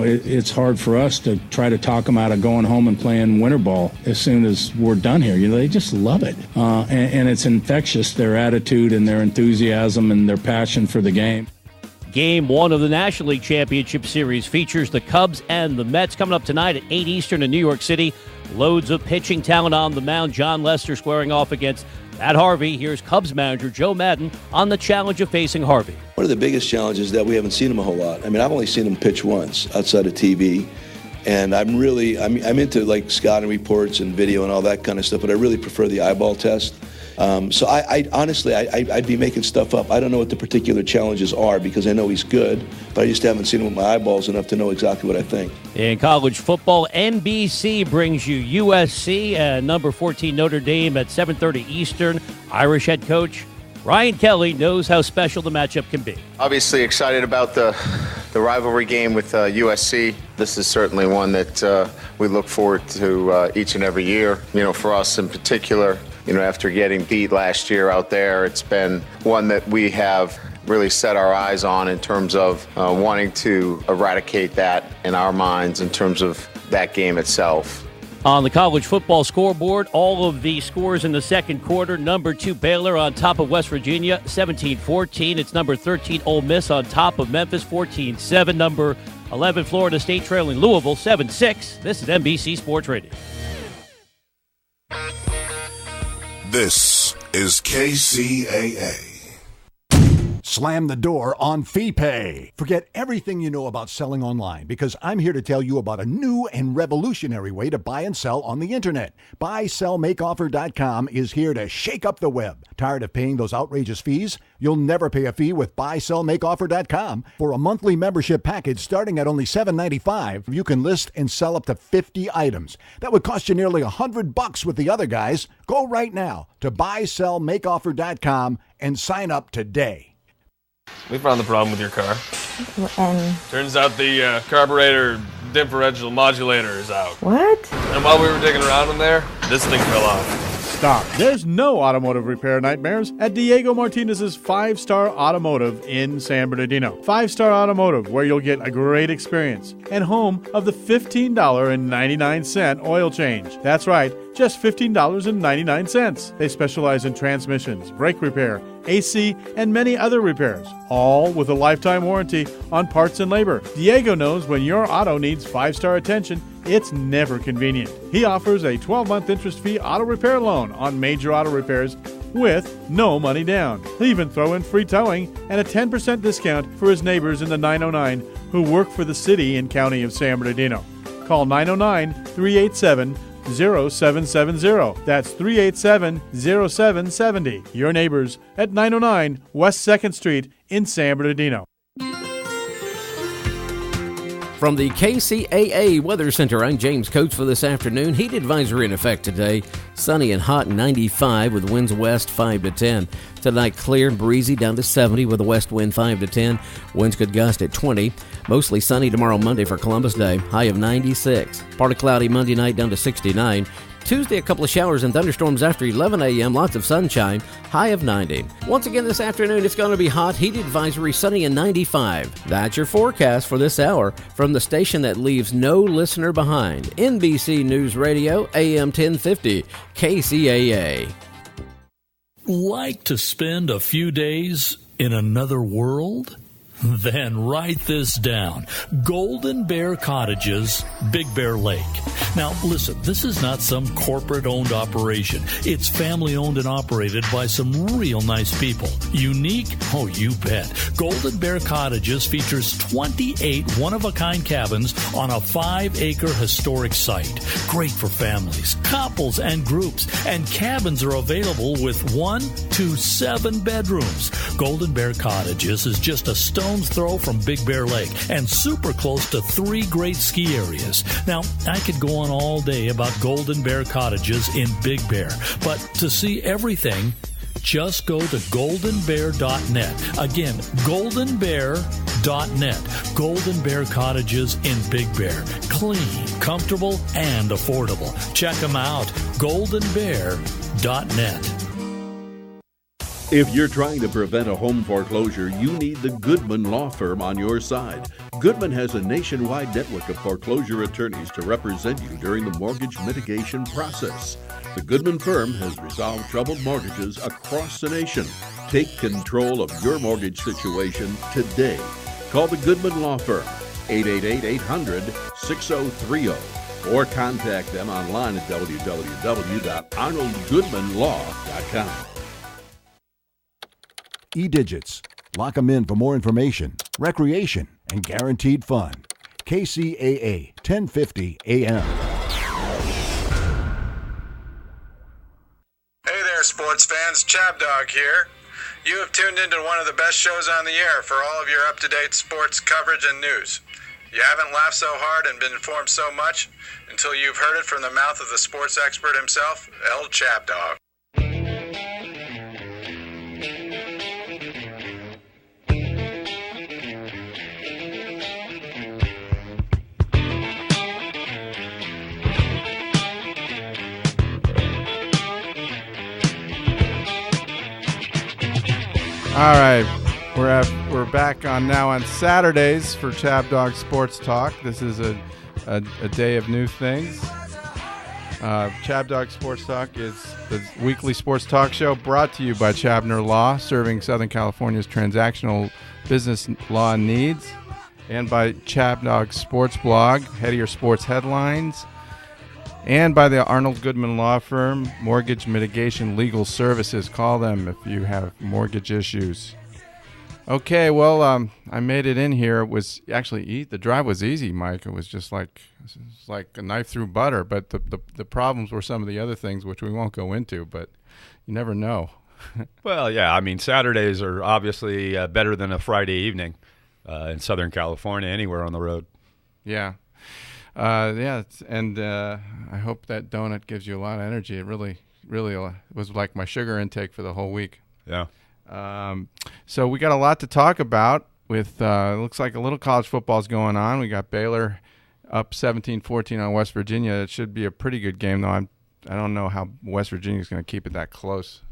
it's hard for us to try to talk them out of going home and playing winter ball as soon as we're done here. They just love it. And it's infectious, their attitude and their enthusiasm and their passion for the game. Game 1 of the National League Championship Series features the Cubs and the Mets coming up tonight at 8 Eastern in New York City. Loads of pitching talent on the mound. John Lester squaring off against Matt Harvey. Here's Cubs manager Joe Maddon on the challenge of facing Harvey. One of the biggest challenges is that we haven't seen him a whole lot. I mean, I've only seen him pitch once outside of TV. And I'm into like scouting reports and video and all that kind of stuff, but I really prefer the eyeball test. So I honestly, I'd be making stuff up. I don't know what the particular challenges are because I know he's good, but I just haven't seen him with my eyeballs enough to know exactly what I think. In college football, NBC brings you USC and number 14 Notre Dame at 7:30 Eastern. Irish head coach Ryan Kelly knows how special the matchup can be. Obviously excited about the rivalry game with USC. This is certainly one that we look forward to each and every year. For us in particular, after getting beat last year out there, it's been one that we have really set our eyes on in terms of wanting to eradicate that in our minds in terms of that game itself. On the college football scoreboard, all of the scores in the second quarter. Number 2 Baylor on top of West Virginia, 17-14. It's number 13 Ole Miss on top of Memphis, 14-7. Number 11 Florida State trailing Louisville, 7-6. This is NBC Sports Radio. This is KCAA. Slam the door on FeePay. Forget everything you know about selling online because I'm here to tell you about a new and revolutionary way to buy and sell on the internet. BuySellMakeOffer.com is here to shake up the web. Tired of paying those outrageous fees? You'll never pay a fee with BuySellMakeOffer.com. For a monthly membership package starting at only $7.95, you can list and sell up to 50 items. That would cost you nearly $100 with the other guys. Go right now to BuySellMakeOffer.com and sign up today. We found the problem with your car. And turns out the carburetor differential modulator is out. What? And while we were digging around in there, this thing fell off. Stop. There's no automotive repair nightmares at Diego Martinez's 5-Star Automotive in San Bernardino. 5-Star Automotive, where you'll get a great experience, and home of the $15.99 oil change. That's right, just $15.99. They specialize in transmissions, brake repair, AC, and many other repairs, all with a lifetime warranty on parts and labor. Diego knows when your auto needs 5-star attention, it's never convenient. He offers a 12-month interest-free auto repair loan on major auto repairs with no money down. He'll even throw in free towing and a 10% discount for his neighbors in the 909 who work for the city and county of San Bernardino. Call 909-387-0770. That's 387-0770. Your neighbors at 909 West 2nd Street in San Bernardino. From the KCAA Weather Center, I'm James Coates for this afternoon. Heat advisory in effect today. Sunny and hot, 95 with winds west 5 to 10. Tonight, clear and breezy down to 70 with a west wind 5 to 10. Winds could gust at 20. Mostly sunny tomorrow, Monday for Columbus Day. High of 96. Partly cloudy Monday night down to 69. Tuesday, a couple of showers and thunderstorms after 11 a.m., lots of sunshine, high of 90. Once again this afternoon, it's going to be hot, heat advisory, sunny and 95. That's your forecast for this hour from the station that leaves no listener behind. NBC News Radio, AM 1050, KCAA. Like to spend a few days in another world? Then write this down. Golden Bear Cottages, Big Bear Lake. Now, listen, this is not some corporate-owned operation. It's family-owned and operated by some real nice people. Unique? Oh, you bet. Golden Bear Cottages features 28 one-of-a-kind cabins on a 5-acre historic site. Great for families, couples, and groups. And cabins are available with 1 to 7 bedrooms. Golden Bear Cottages is just a stone's throw from Big Bear Lake and super close to 3 great ski areas. Now, I could go on all day about Golden Bear Cottages in Big Bear, but to see everything, just go to goldenbear.net. Again, goldenbear.net. Golden Bear Cottages in Big Bear. Clean, comfortable, and affordable. Check them out. goldenbear.net. If you're trying to prevent a home foreclosure, you need the Goodman Law Firm on your side. Goodman has a nationwide network of foreclosure attorneys to represent you during the mortgage mitigation process. The Goodman Firm has resolved troubled mortgages across the nation. Take control of your mortgage situation today. Call the Goodman Law Firm, 888-800-6030, or contact them online at www.arnoldgoodmanlaw.com. E-Digits. Lock them in for more information, recreation, and guaranteed fun. KCAA 1050 AM. Hey there, sports fans. Chabdog here. You have tuned into one of the best shows on the air for all of your up-to-date sports coverage and news. You haven't laughed so hard and been informed so much until you've heard it from the mouth of the sports expert himself, El Chabdog. All right, we're back on Saturdays for Chabdog Sports Talk. This is a day of new things. Chabdog Sports Talk is the weekly sports talk show brought to you by Chabner Law, serving Southern California's transactional business law needs, and by Chabdog Sports Blog, head of your sports headlines, and by the Arnold Goodman Law Firm, Mortgage Mitigation Legal Services. Call them if you have mortgage issues. Okay, well, I made it in here. It was actually the drive was easy, Mike. It was just like a knife through butter. But the problems were some of the other things, which we won't go into. But you never know. Well, yeah. I mean, Saturdays are obviously better than a Friday evening in Southern California, anywhere on the road. Yeah. And I hope that donut gives you a lot of energy. It really was like my sugar intake for the whole week. Yeah. So we got a lot to talk about with looks like a little college football is going on. We got Baylor up 17-14 on West Virginia. It should be a pretty good game, though. I don't know how West Virginia is going to keep it that close.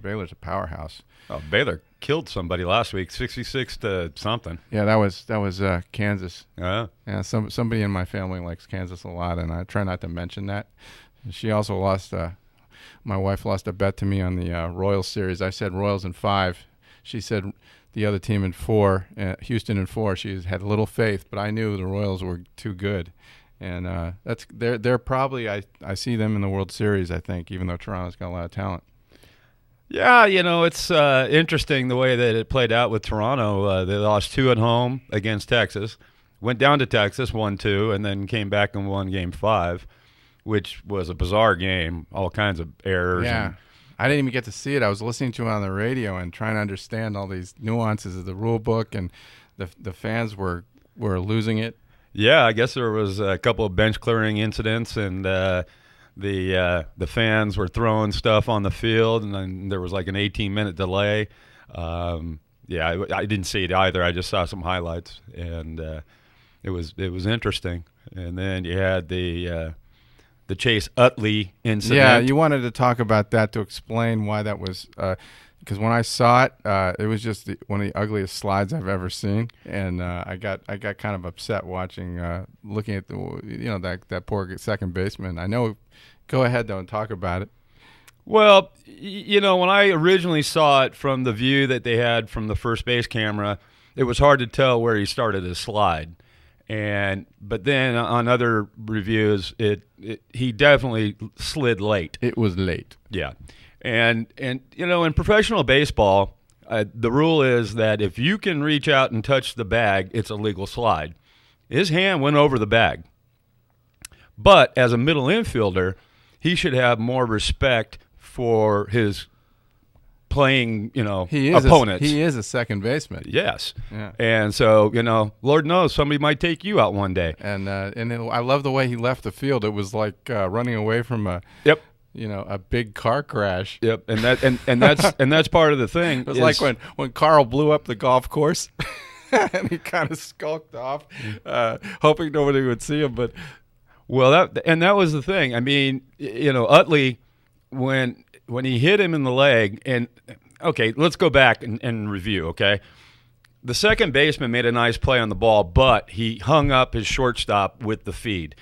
Baylor's a powerhouse. Oh, Baylor killed somebody last week, 66 to something. Yeah, that was Kansas. Yeah. Somebody in my family likes Kansas a lot, and I try not to mention that. She also lost. My wife lost a bet to me on the Royals series. I said Royals in 5. She said the other team in 4, Houston in 4. She had little faith, but I knew the Royals were too good. And they're probably I see them in the World Series, I think, even though Toronto's got a lot of talent. Yeah, it's interesting the way that it played out with Toronto. They lost 2 at home against Texas, went down to Texas, won 2, and then came back and won Game 5, which was a bizarre game, all kinds of errors. Yeah, I didn't even get to see it. I was listening to it on the radio and trying to understand all these nuances of the rule book, and the fans were losing it. Yeah, I guess there was a couple of bench clearing incidents, and the fans were throwing stuff on the field, and then there was like an 18-minute delay. I didn't see it either. I just saw some highlights, and it was interesting. And then you had the Chase Utley incident. Yeah, you wanted to talk about that to explain why that was. Because when I saw it, it was just one of the ugliest slides I've ever seen, and I got kind of upset watching, looking at that poor second baseman. I know. Go ahead though and talk about it. Well, when I originally saw it from the view that they had from the first base camera, it was hard to tell where he started his slide, but then on other reviews, he definitely slid late. It was late. Yeah. And in professional baseball, the rule is that if you can reach out and touch the bag, it's a legal slide. His hand went over the bag. But as a middle infielder, he should have more respect for his playing, opponents. He is a second baseman. Yes. Yeah. And so, Lord knows somebody might take you out one day. And I love the way he left the field. It was like running away from a big car crash. Yep. And that's part of the thing. It was like when Carl blew up the golf course and he kind of skulked off, hoping nobody would see him. But that was the thing. I mean, Utley, when he hit him in the leg, and okay, let's go back and review, okay? The second baseman made a nice play on the ball, but he hung up his shortstop with the feed.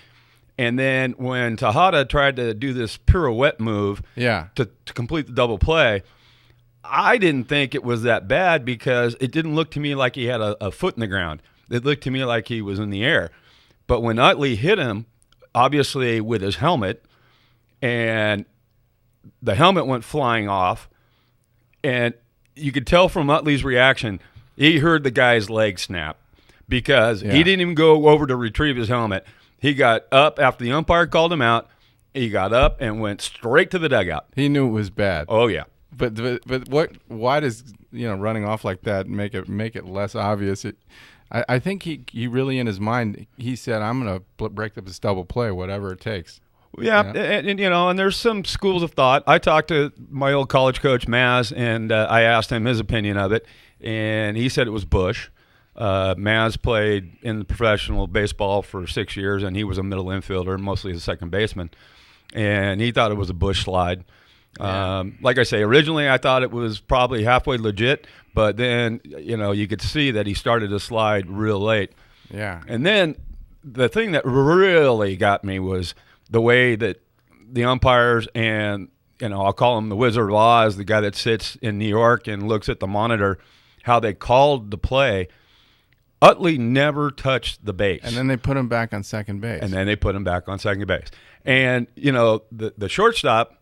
And then when Tejada tried to do this pirouette move to complete the double play, I didn't think it was that bad because it didn't look to me like he had a foot in the ground. It looked to me like he was in the air. But when Utley hit him, obviously with his helmet, and the helmet went flying off, and you could tell from Utley's reaction, he heard the guy's leg snap because he didn't even go over to retrieve his helmet. He got up after the umpire called him out. He got up and went straight to the dugout. He knew it was bad. Oh yeah. But what? Why does running off like that make it less obvious? I think he really in his mind he said, I'm going to break up this double play, whatever it takes. Yeah, and and there's some schools of thought. I talked to my old college coach Maz, and I asked him his opinion of it, and he said it was Bush. Maz played in professional baseball for 6 years, and he was a middle infielder, mostly a second baseman, and he thought it was a Bush slide. Like I say, originally I thought it was probably halfway legit, but then you could see that he started to slide real late. Yeah. And then the thing that really got me was the way that the umpires and I'll call him the Wizard of Oz, the guy that sits in New York and looks at the monitor, how they called the play. Utley never touched the base. And then they put him back on second base. And the shortstop,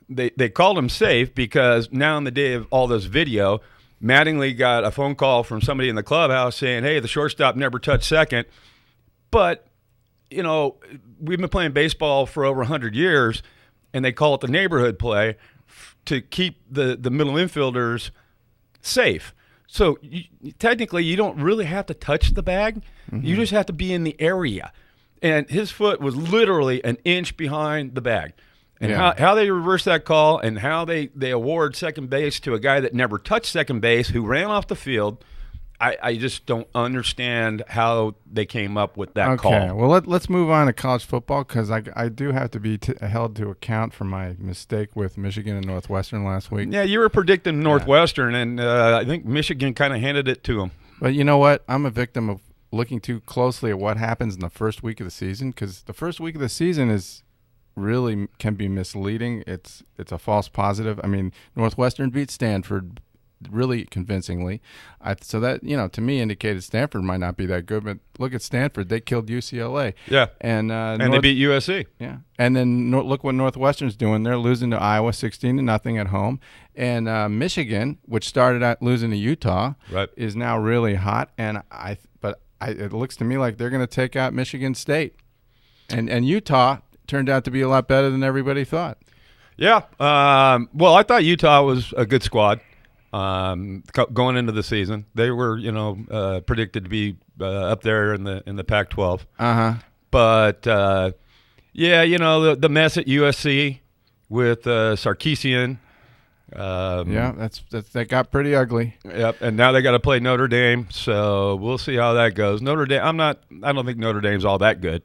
they called him safe because now in the day of all this video, Mattingly got a phone call from somebody in the clubhouse saying, hey, the shortstop never touched second. But, we've been playing baseball for over 100 years, and they call it the neighborhood play to keep the middle infielders safe. So technically, you don't really have to touch the bag. Mm-hmm. You just have to be in the area. And his foot was literally an inch behind the bag. And how they reverse that call and how they award second base to a guy that never touched second base who ran off the field, I just don't understand how they came up with that call. Okay, well, let's move on to college football because I do have to be held to account for my mistake with Michigan and Northwestern last week. Yeah, you were predicting Northwestern, and I think Michigan kind of handed it to them. But you know what? I'm a victim of looking too closely at what happens in the first week of the season because the first week of the season really can be misleading. It's a false positive. I mean, Northwestern beat Stanford really convincingly. So that, to me indicated Stanford might not be that good, but look at Stanford. They killed UCLA. Yeah. And they beat USC. Yeah. And then look what Northwestern's doing. They're losing to Iowa 16-0 at home. And Michigan, which started out losing to Utah, is now really hot. And it looks to me like they're going to take out Michigan State. And Utah turned out to be a lot better than everybody thought. Yeah. Well, I thought Utah was a good squad. Going into the season, they were, predicted to be up there in the Pac-12. But the mess at USC with Sarkisian. That got pretty ugly. Yep, and now they got to play Notre Dame, so we'll see how that goes. Notre Dame, I don't think Notre Dame's all that good,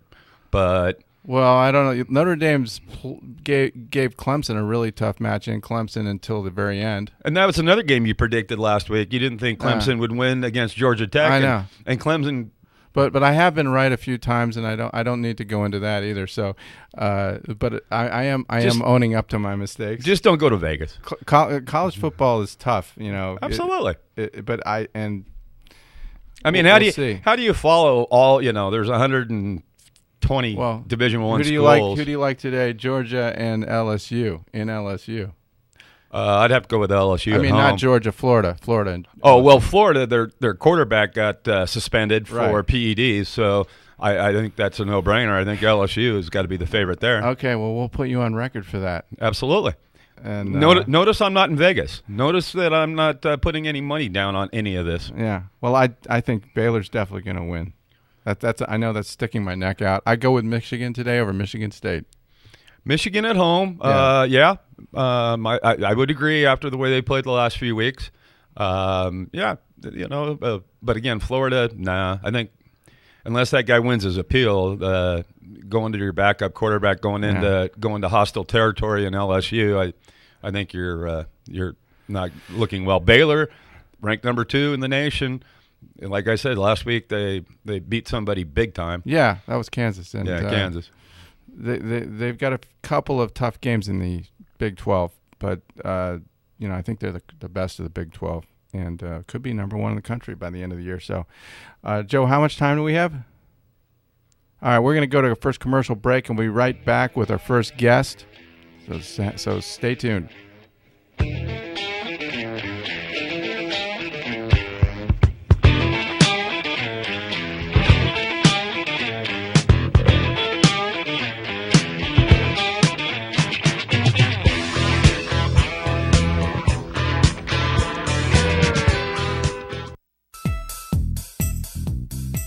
but. Well, I don't know. Notre Dame's gave Clemson a really tough match in Clemson until the very end. And that was another game you predicted last week. You didn't think Clemson would win against Georgia Tech. I know. And Clemson. But I have been right a few times, and I don't need to go into that either. So, but I am owning up to my mistakes. Just don't go to Vegas. College football is tough, Absolutely. I mean, how do you follow all? There's 120 Division I schools. Who do you like today? Georgia and LSU in LSU. I'd have to go with LSU. I mean, not Georgia, Florida. Florida, their quarterback got suspended for PEDs, so I think that's a no-brainer. I think LSU has got to be the favorite there. Okay, well, we'll put you on record for that. Absolutely. And notice I'm not in Vegas. Notice that I'm not putting any money down on any of this. Yeah. Well, I think Baylor's definitely going to win. I know that's sticking my neck out. I go with Michigan today over Michigan State. Michigan at home, I would agree after the way they played the last few weeks. But again, Florida, nah. I think unless that guy wins his appeal, going to your backup quarterback, going into hostile territory in LSU, I think you're not looking well. Baylor, ranked number 2 in the nation. And like I said, last week they beat somebody big time. Yeah, that was Kansas. And, Kansas. They've got a couple of tough games in the Big 12, but I think they're the best of the Big 12 and could be number 1 in the country by the end of the year. So, Joe, how much time do we have? All right, we're going to go to a first commercial break, and we'll be right back with our first guest. So stay tuned.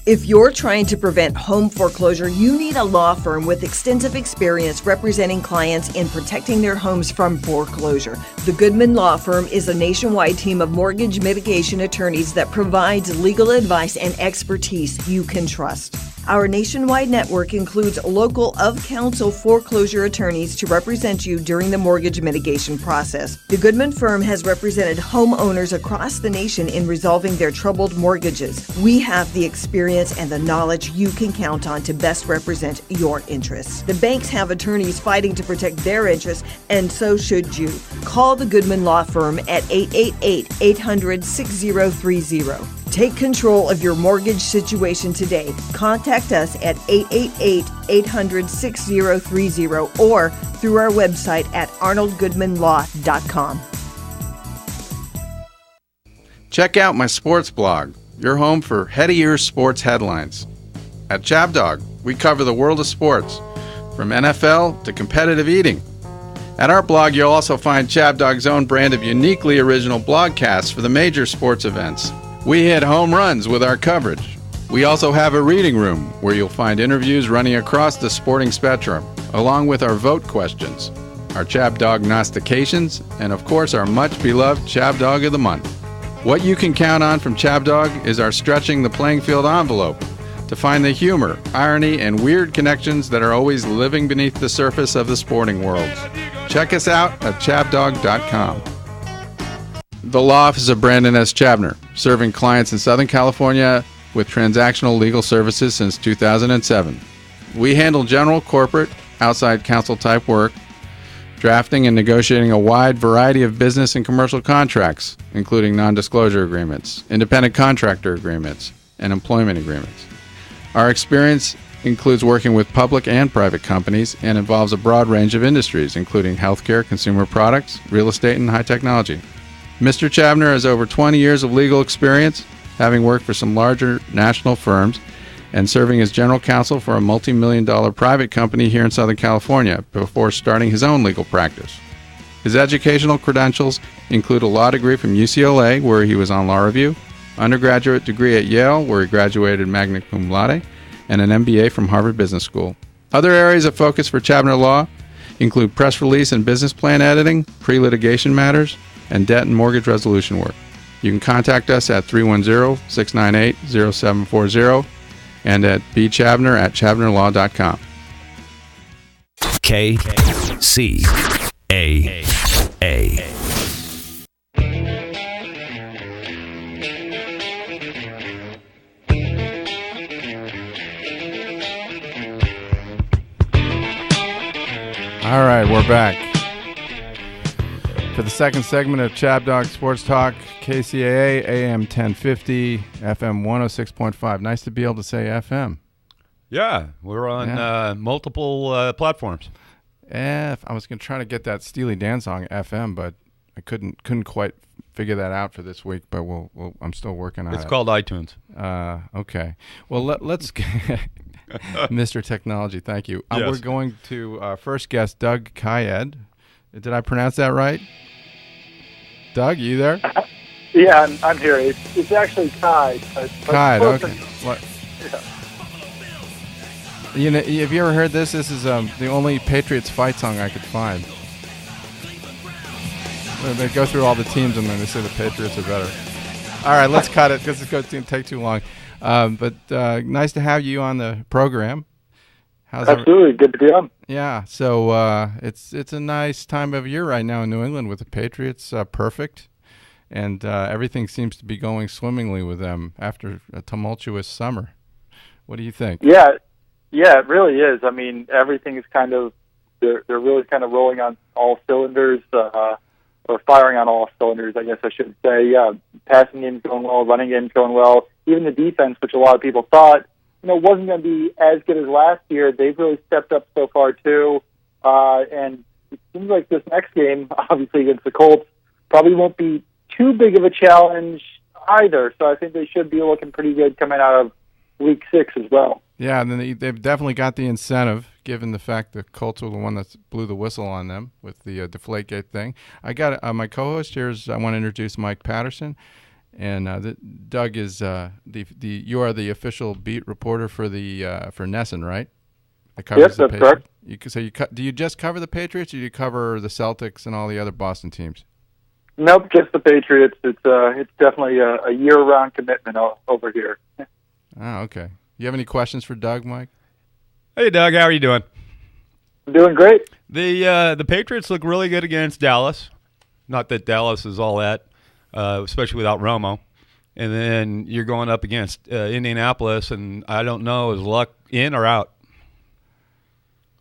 If you're trying to prevent home foreclosure, you need a law firm with extensive experience representing clients in protecting their homes from foreclosure. The Goodman Law Firm is a nationwide team of mortgage mitigation attorneys that provides legal advice and expertise you can trust. Our nationwide network includes local of-counsel foreclosure attorneys to represent you during the mortgage mitigation process. The Goodman firm has represented homeowners across the nation in resolving their troubled mortgages. We have the experience and the knowledge you can count on to best represent your interests. The banks have attorneys fighting to protect their interests, and so should you. Call the Goodman Law Firm at 888-800-6030. Take control of your mortgage situation today. Contact us at 888-800-6030 or through our website at arnoldgoodmanlaw.com. Check out my sports blog, your home for head-of-ear sports headlines. At Chabdog, we cover the world of sports, from NFL to competitive eating. At our blog, you'll also find Chabdog's own brand of uniquely original blogcasts for the major sports events. We hit home runs with our coverage. We also have a reading room where you'll find interviews running across the sporting spectrum, along with our vote questions, our Chabdog Gnostications, and of course our much-beloved Chabdog of the Month. What you can count on from Chabdog is our stretching the playing field envelope to find the humor, irony, and weird connections that are always living beneath the surface of the sporting world. Check us out at chabdog.com. The law office of Brandon S. Chabner, serving clients in Southern California with transactional legal services since 2007. We handle general, corporate, outside counsel type work, drafting and negotiating a wide variety of business and commercial contracts, including non-disclosure agreements, independent contractor agreements, and employment agreements. Our experience includes working with public and private companies and involves a broad range of industries, including healthcare, consumer products, real estate, and high technology. Mr. Chabner has over 20 years of legal experience, having worked for some larger national firms and serving as general counsel for a multi-million-dollar private company here in Southern California before starting his own legal practice. His educational credentials include a law degree from UCLA, where he was on law review, undergraduate degree at Yale, where he graduated magna cum laude, and an MBA from Harvard Business School. Other areas of focus for Chabner Law include press release and business plan editing, pre-litigation matters, and debt and mortgage resolution work. You can contact us at 310-698-0740 and at bchabner@chabnerlaw.com. Kcaa. All right, we're back for the second segment of Chabdog Sports Talk, KCAA, AM 1050, FM 106.5. Nice to be able to say FM. Yeah, we're on multiple platforms. I was going to try to get that Steely Dan song FM, but I couldn't quite figure that out for this week, but I'm still working on it. It's called iTunes. Okay. Well, let's Mr. Technology, thank you. Yes. We're going to our first guest, Doug Kcaa. Did I pronounce that right? Doug, you there? Yeah, I'm here. It's actually Kai. Kai, okay. What? Yeah. You know, have you ever heard this? This is the only Patriots fight song I could find. They go through all the teams and then they say the Patriots are better. All right, let's cut it because it's going to take too long. But nice to have you on the program. Absolutely, good to be on. Yeah, so it's a nice time of year right now in New England with the Patriots. Perfect. and everything seems to be going swimmingly with them after a tumultuous summer. What do you think? Yeah, it really is. I mean, everything is kind of they're really kind of rolling on all cylinders, or firing on all cylinders, I guess I should say. Yeah, passing game's going well, running game's going well. Even the defense, which a lot of people thought wasn't going to be as good as last year, they've really stepped up so far too. And it seems like this next game, obviously against the Colts, probably won't be too big of a challenge either. So I think they should be looking pretty good coming out of Week 6 as well. Yeah, and then they've definitely got the incentive, given the fact the Colts were the one that blew the whistle on them with the Deflategate thing. I got my co-host here. I want to introduce Mike Patterson, and Doug is you are the official beat reporter for Nesson, right? Yes, that's correct. Do you just cover the Patriots, or do you cover the Celtics and all the other Boston teams? Nope, just the Patriots. It's definitely a year-round commitment over here. Oh, okay. You have any questions for Doug, Mike? Hey, Doug, how are you doing? Doing great. The Patriots look really good against Dallas. Not that Dallas is all that, especially without Romo. And then you're going up against Indianapolis, and I don't know, is Luck in or out?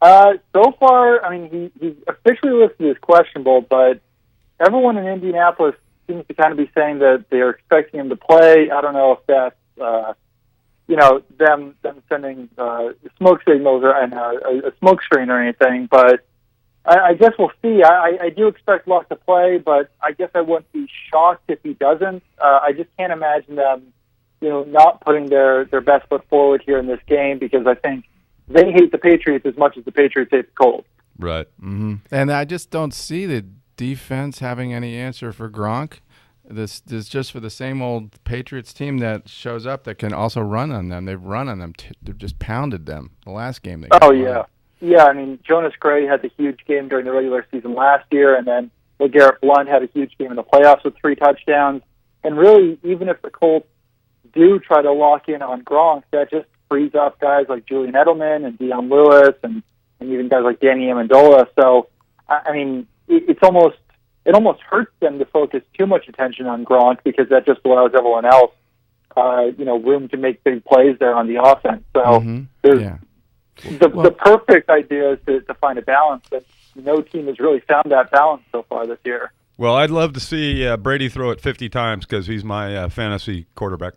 So far, I mean, he's officially listed as questionable, but everyone in Indianapolis seems to kind of be saying that they're expecting him to play. I don't know if that's them sending smoke signals and a smoke screen or anything, but I guess we'll see. I do expect Luck to play, but I guess I wouldn't be shocked if he doesn't. I just can't imagine them, not putting their best foot forward here in this game, because I think they hate the Patriots as much as the Patriots hate the Colts. Right. Mm-hmm. And I just don't see the defense having any answer for Gronk. This is just for the same old Patriots team that shows up that can also run on them. They've run on them. They've just pounded them the last game. Yeah, I mean, Jonas Gray had the huge game during the regular season last year, and then LeGarrette Blount had a huge game in the playoffs with 3 touchdowns. And really, even if the Colts do try to lock in on Gronk, that just frees up guys like Julian Edelman and Dion Lewis and even guys like Danny Amendola. So, I mean, it almost hurts them to focus too much attention on Gronk, because that just allows everyone else, room to make big plays there on the offense. So the perfect idea is to find a balance, but no team has really found that balance so far this year. Well, I'd love to see Brady throw it 50 times, because he's my fantasy quarterback.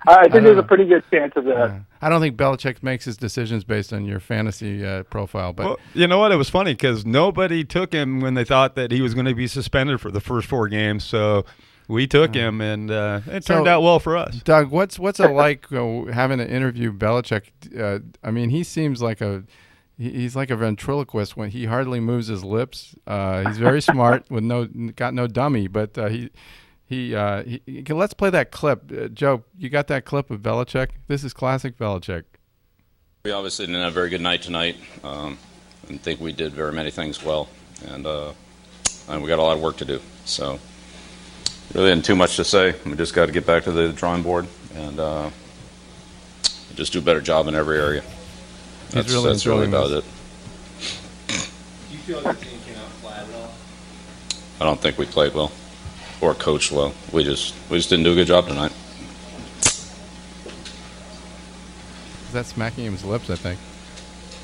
I think there's a pretty good chance of that. I don't think Belichick makes his decisions based on your fantasy profile. But well, you know what? It was funny because nobody took him when they thought that he was going to be suspended for the first 4 games. So we took him, and it turned out well for us. Doug, what's it like having to interview Belichick? I mean, he seems like he's like a ventriloquist when he hardly moves his lips. He's very smart with got no dummy, but let's play that clip. Joe, you got that clip of Belichick? This is classic Belichick. We obviously didn't have a very good night tonight. I think we did very many things well, and we got a lot of work to do. So really isn't too much to say. We just got to get back to the drawing board and just do a better job in every area. That's really about it. Do you feel like the team came out flat at all? I don't think we played well or coached well. We just didn't do a good job tonight. Is that smacking his lips, I think?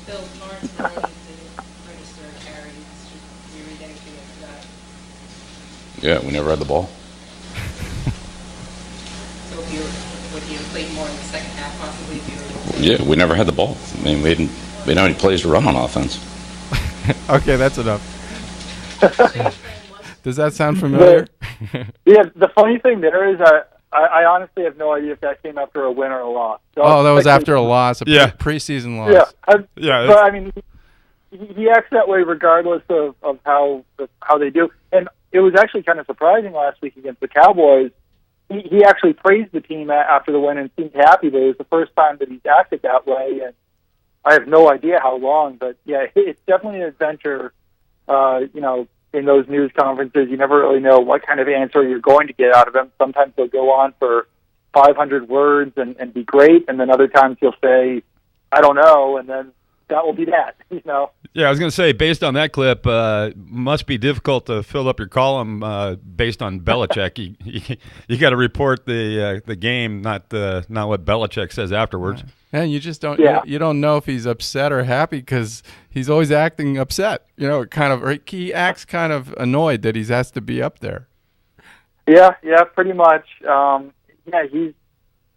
Bill Lawrence really didn't register carries. Should we read anything into that? Yeah, we never had the ball. So would you have played more in the second half possibly if you were... Yeah, we never had the ball. I mean, we didn't have any plays to run on offense. Okay, that's enough. Does that sound familiar? Yeah, the funny thing there is I honestly have no idea if that came after a win or a loss. So that was after a loss, preseason loss. But I mean, he acts that way regardless of how they do. And it was actually kind of surprising last week against the Cowboys. He actually praised the team after the win and seemed happy, but it was the first time that he's acted that way. And I have no idea how long, but yeah, it's definitely an adventure, in those news conferences. You never really know what kind of answer you're going to get out of him. Sometimes they'll go on for 500 words and be great, and then other times he'll say, I don't know, and then that will be that. Yeah, I was going to say, based on that clip, must be difficult to fill up your column based on Belichick. You got to report the game, not what Belichick says afterwards. And you just don't you don't know if he's upset or happy because he's always acting upset. Or he acts kind of annoyed that he's asked to be up there. Yeah, pretty much.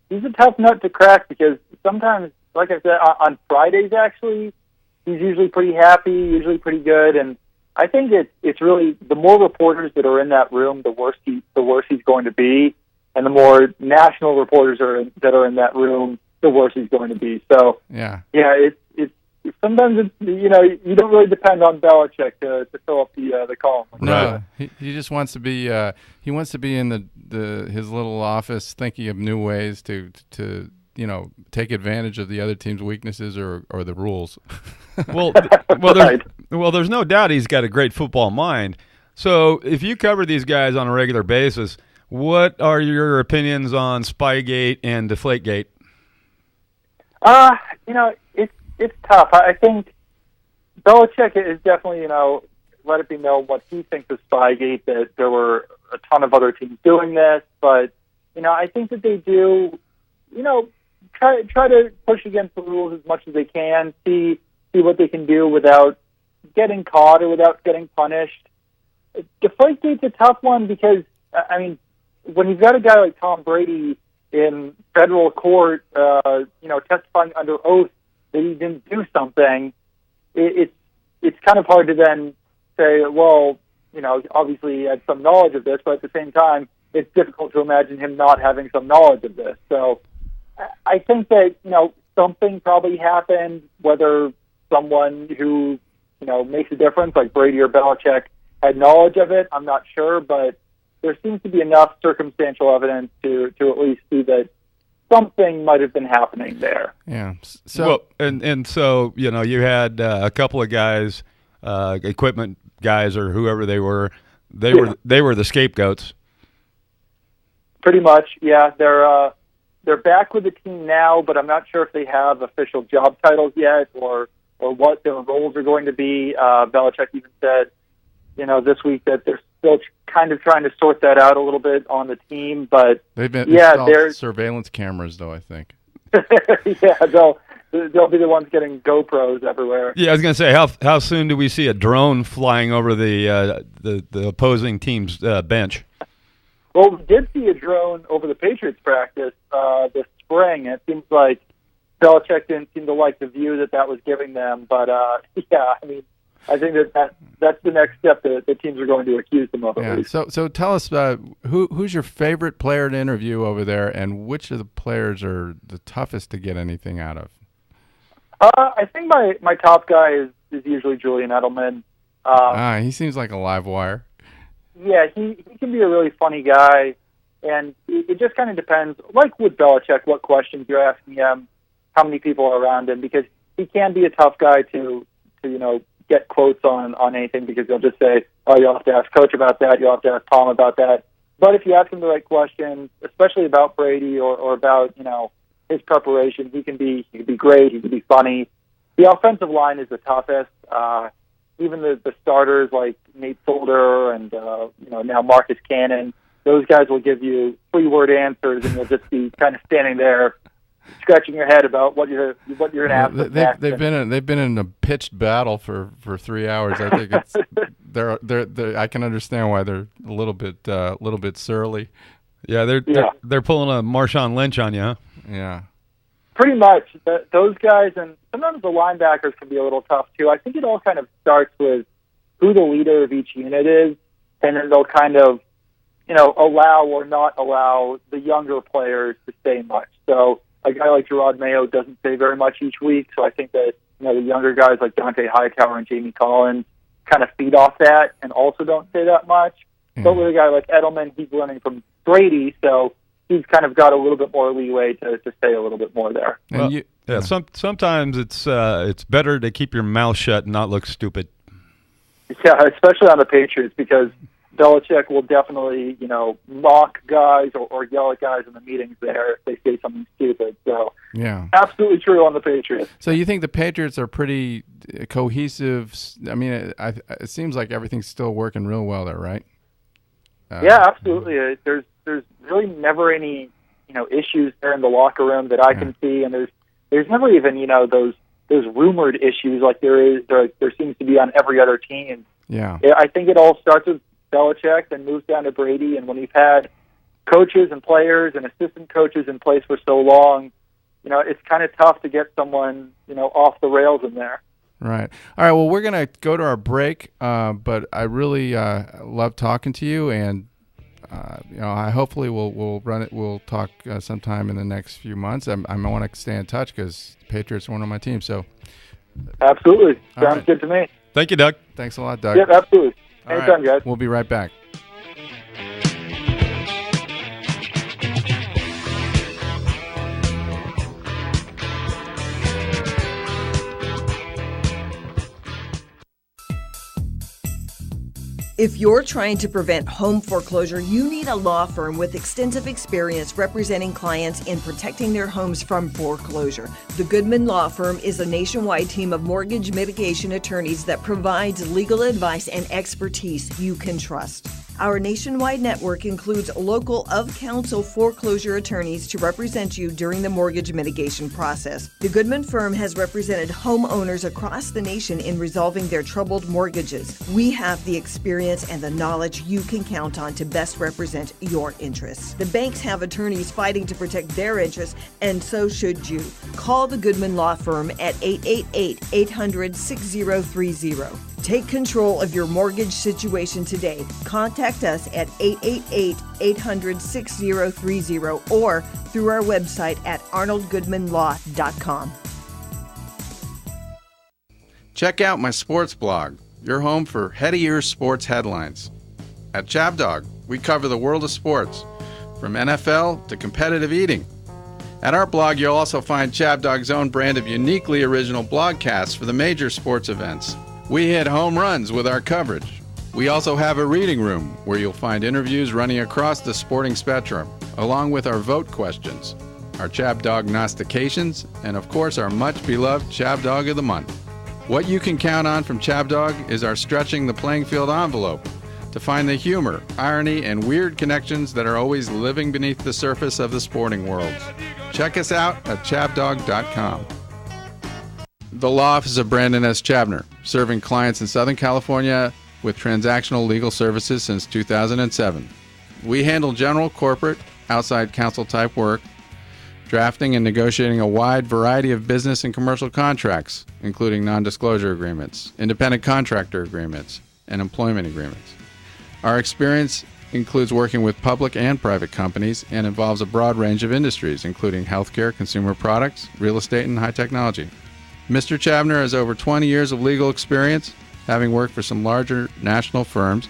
He's a tough nut to crack because sometimes, like I said, on Fridays actually, he's usually pretty happy, usually pretty good, and I think it's really the more reporters that are in that room, the worse he's going to be, and the more national reporters that are in that room, the worse he's going to be. So it's sometimes you don't really depend on Belichick to fill up the column. No, he just wants to be he wants to be in his little office thinking of new ways to take advantage of the other team's weaknesses or the rules. There's no doubt he's got a great football mind. So if you cover these guys on a regular basis, what are your opinions on Spygate and Deflategate? It's tough. I think Belichick is definitely, let it be known what he thinks of Spygate, that there were a ton of other teams doing this, but, I think that they do, try to push against the rules as much as they can, see what they can do without getting caught or without getting punished. Deflategate's a tough one because, when you've got a guy like Tom Brady in federal court, testifying under oath that he didn't do something, it's kind of hard to then say, well, obviously he had some knowledge of this, but at the same time, it's difficult to imagine him not having some knowledge of this. So I think that, something probably happened, whether someone who, makes a difference, like Brady or Belichick, had knowledge of it, I'm not sure, but there seems to be enough circumstantial evidence to at least see that something might have been happening there. Yeah. So so you had a couple of guys, equipment guys or whoever they were. They were the scapegoats. Pretty much, yeah. They're back with the team now, but I'm not sure if they have official job titles yet or what their roles are going to be. Belichick even said, this week that they're still kind of trying to sort that out a little bit on the team, but they've been installed surveillance cameras, though, I think. They'll be the ones getting GoPros everywhere. Yeah, I was going to say, how soon do we see a drone flying over the opposing team's bench? Well, we did see a drone over the Patriots practice this spring. It seems like Belichick didn't seem to like the view that was giving them, but I think that's the next step that the teams are going to accuse them of. Yeah. So tell us who's your favorite player to interview over there, and which of the players are the toughest to get anything out of? I think my top guy is usually Julian Edelman. He seems like a live wire. Yeah, he can be a really funny guy, and it just kind of depends. Like with Belichick, what questions you're asking him, how many people are around him, because he can be a tough guy to get quotes on anything, because they'll just say, oh, you'll have to ask Coach about that, you'll have to ask Tom about that. But if you ask him the right questions, especially about Brady or about, his preparation, he can be great, he can be funny. The offensive line is the toughest. Even the starters like Nate Solder and now Marcus Cannon, those guys will give you 3-word answers, and you'll just be kind of standing there scratching your head about what you're going to ask. They've been in a pitched battle for 3 hours. I think it's they're I can understand why they're a little bit surly. Yeah, they're pulling a Marshawn Lynch on you, huh? Yeah. Pretty much. Those guys, and sometimes the linebackers can be a little tough too. I think it all kind of starts with who the leader of each unit is, and then they'll kind of, allow or not allow the younger players to say much. So a guy like Gerard Mayo doesn't say very much each week, so I think that the younger guys like Dante Hightower and Jamie Collins kind of feed off that and also don't say that much. But with a guy like Edelman, he's learning from Brady, so he's kind of got a little bit more leeway to say a little bit more there. Well, sometimes it's better to keep your mouth shut and not look stupid. Yeah, especially on the Patriots, because Belichick will definitely, mock guys or yell at guys in the meetings there if they say something stupid. So, yeah, absolutely true on the Patriots. So you think the Patriots are pretty cohesive? I mean, it seems like everything's still working real well there, right? Yeah, absolutely. There's really never any, issues there in the locker room that I can see, and there's never even, those rumored issues like there seems to be on every other team. Yeah. I think it all starts with Belichick and moves down to Brady, and when you've had coaches and players and assistant coaches in place for so long, it's kind of tough to get someone, off the rails in there. Right. All right. Well, we're going to go to our break, but I really love talking to you, and I hopefully we'll run it. We'll talk sometime in the next few months. I want to stay in touch because the Patriots are one of my teams. So absolutely, sounds good to me. Thank you, Doug. Thanks a lot, Doug. Yep, absolutely. Anytime, right. guys. We'll be right back. If you're trying to prevent home foreclosure, you need a law firm with extensive experience representing clients in protecting their homes from foreclosure. The Goodman Law Firm is a nationwide team of mortgage mitigation attorneys that provides legal advice and expertise you can trust. Our nationwide network includes local of-counsel foreclosure attorneys to represent you during the mortgage mitigation process. The Goodman firm has represented homeowners across the nation in resolving their troubled mortgages. We have the experience and the knowledge you can count on to best represent your interests. The banks have attorneys fighting to protect their interests, and so should you. Call the Goodman Law Firm at 888-800-6030. Take control of your mortgage situation today. Contact us at 888-800-6030 or through our website at arnoldgoodmanlaw.com. Check out my sports blog, your home for head-of-ears sports headlines. At Chabdog, we cover the world of sports, from NFL to competitive eating. At our blog, you'll also find Chabdog's own brand of uniquely original blogcasts for the major sports events. We hit home runs with our coverage. We also have a reading room where you'll find interviews running across the sporting spectrum, along with our vote questions, our Chabdog Gnostications, and of course our much-beloved Chabdog of the Month. What you can count on from Chabdog is our stretching the playing field envelope to find the humor, irony, and weird connections that are always living beneath the surface of the sporting world. Check us out at chabdog.com. The Law Office of Brandon S. Chabner, serving clients in Southern California with transactional legal services since 2007. We handle general, corporate, outside counsel type work, drafting and negotiating a wide variety of business and commercial contracts, including non-disclosure agreements, independent contractor agreements, and employment agreements. Our experience includes working with public and private companies and involves a broad range of industries, including healthcare, consumer products, real estate, and high technology. Mr. Chabner has over 20 years of legal experience, having worked for some larger national firms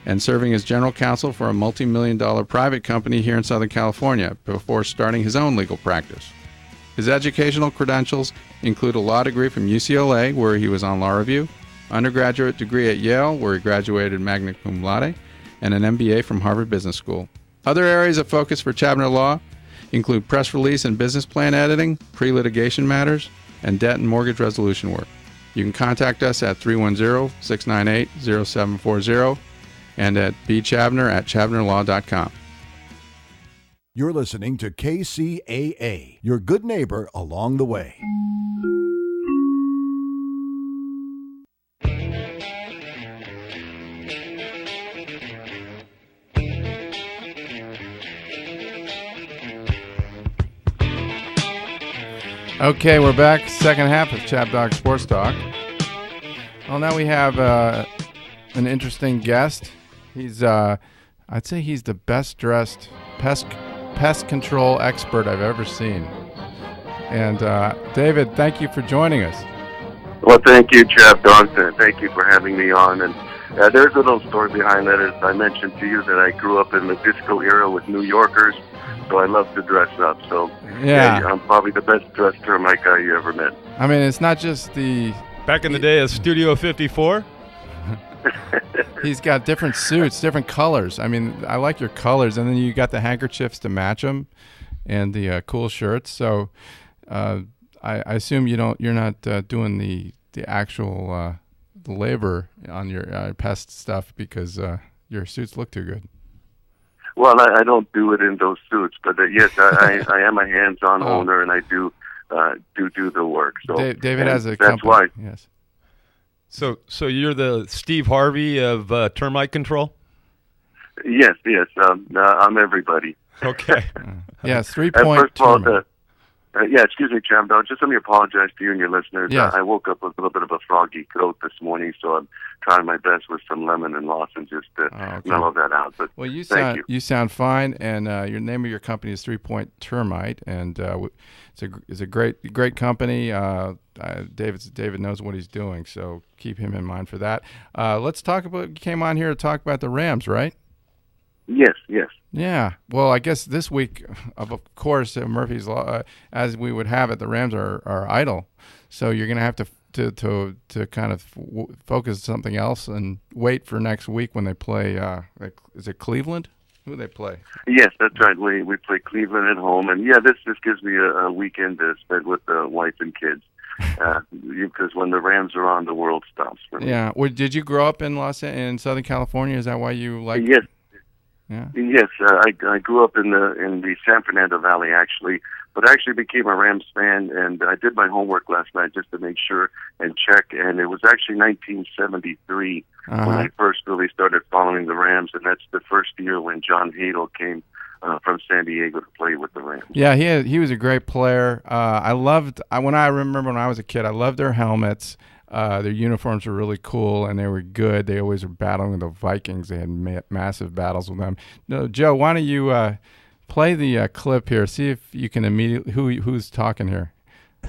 and serving as general counsel for a multi-million-dollar private company here in Southern California before starting his own legal practice. His educational credentials include a law degree from UCLA, where he was on law review, undergraduate degree at Yale, where he graduated magna cum laude, and an MBA from Harvard Business School. Other areas of focus for Chabner Law include press release and business plan editing, pre-litigation matters, and debt and mortgage resolution work. You can contact us at 310-698-0740 and at bchabner@chabnerlaw.com. You're listening to KCAA, your good neighbor along the way. Okay, we're back. Second half of Chabdog Sports Talk. Well, now we have an interesting guest. He's, I'd say he's the best dressed pest control expert I've ever seen. And David, thank you for joining us. Well, thank you, Chabdog, and thank you for having me on. And there's a little story behind that. As I mentioned to you, that I grew up in the disco era with New Yorkers, so I love to dress up. So yeah, I'm probably the best dressed termite guy you ever met. I mean, it's not just the... Back in the day of Studio 54? He's got different suits, different colors. I mean, I like your colors, and then you got the handkerchiefs to match them, and the cool shirts. So, I assume you're not doing the actual labor on your pest stuff because your suits look too good. Well, I don't do it in those suits, but yes, I am a hands-on owner, and I do the work. So David has a that's company. why. Yes. So you're the Steve Harvey of termite control? Yes. I'm everybody. Okay. Yes, 3 And point. first of all, excuse me, Chabdog. Just let me apologize to you and your listeners. Yes. I woke up with a little bit of a froggy throat this morning, so I'm trying my best with some lemon and lozenges just to mellow that out. But Well, you thank sound fine, and your name of your company is 3 Point Termite, and it's a great company. David knows what he's doing, so keep him in mind for that. Let's talk about. You came on here to talk about the Rams, right? Yes. Yeah. Well, I guess this week, of course, Murphy's Law, as we would have it, the Rams are idle, so you're going to have to kind of focus something else and wait for next week when they play. Is it Cleveland? Who do they play? Yes, that's right. We play Cleveland at home, and this gives me a weekend to spend with the wife and kids. Because when the Rams are on, the world stops for me. Yeah. Well, did you grow up in Southern California? Is that why you like? Yes. Yeah. Yes, I grew up in the San Fernando Valley, actually, but I actually became a Rams fan, and I did my homework last night just to make sure and check, and it was actually 1973 when I first really started following the Rams, and that's the first year when John Hadel came from San Diego to play with the Rams. Yeah, he was a great player. I remember when I was a kid, I loved their helmets. Their uniforms were really cool, and they were good. They always were battling with the Vikings. They had massive battles with them. No, Joe, why don't you play the clip here? See if you can immediately who's talking here.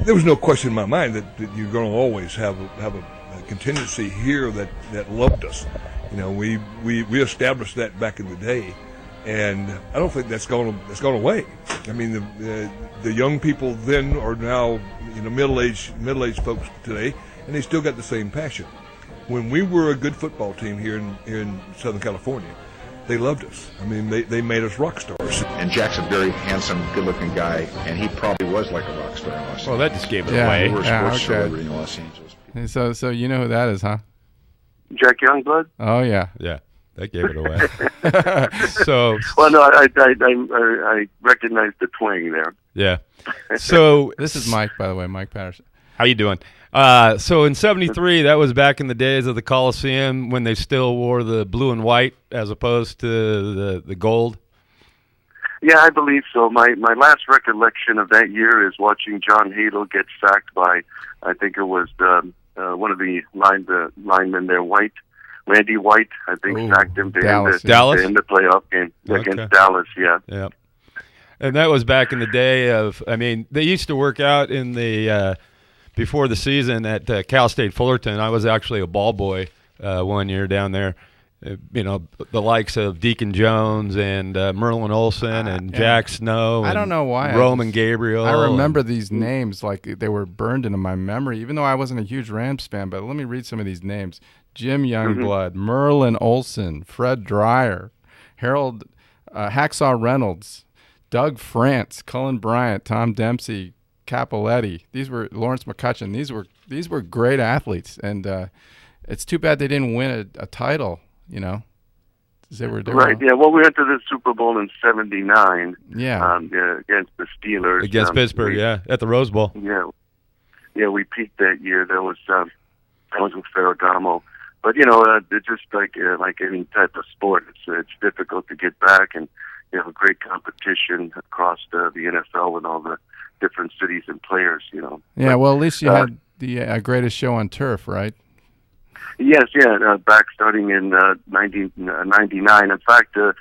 There was no question in my mind that you're going to always have a contingency here that loved us. You know, we established that back in the day, and I don't think that's gone away. I mean, the young people then are now middle-aged folks today. And they still got the same passion. When we were a good football team here in Southern California, they loved us. I mean, they made us rock stars. And Jack's a very handsome, good-looking guy, and he probably was like a rock star in Los Angeles. Well, that just gave it away. We were a sports celebrity in Los Angeles. So you know who that is, huh? Jack Youngblood? Oh, yeah. Yeah, that gave it away. So. Well, no, I recognize the twang there. Yeah. So. This is Mike, by the way, Mike Patterson. How you doing? So in '73, that was back in the days of the Coliseum when they still wore the blue and white as opposed to the gold. Yeah, I believe so. My last recollection of that year is watching John Hadel get sacked by, I think it was one of the linemen there, White, Randy White. I think sacked him to end the playoff game against Dallas. Yeah. Yeah. And that was back in the day of. I mean, they used to work out in the. Before the season at Cal State Fullerton. I was actually a ball boy 1 year down there. The likes of Deacon Jones and Merlin Olsen and Jack Snow. I don't know why. Roman Gabriel. I remember these names like they were burned into my memory, even though I wasn't a huge Rams fan. But let me read some of these names. Jim Youngblood, Merlin Olsen, Fred Dreyer, Harold Hacksaw Reynolds, Doug France, Cullen Bryant, Tom Dempsey, Capoletti. These were Lawrence McCutcheon. These were great athletes, and it's too bad they didn't win a title. They were right. Yeah. Well, we went to the Super Bowl in '79. Yeah. Against the Steelers. Against Pittsburgh. At the Rose Bowl. Yeah. Yeah, we peaked that year. That was with Ferragamo. But it's just like any type of sport, it's difficult to get back, and great competition across the NFL with all the different cities and players, Yeah, well, at least you had the greatest show on turf, right? Yes, back starting in 1999. In fact, I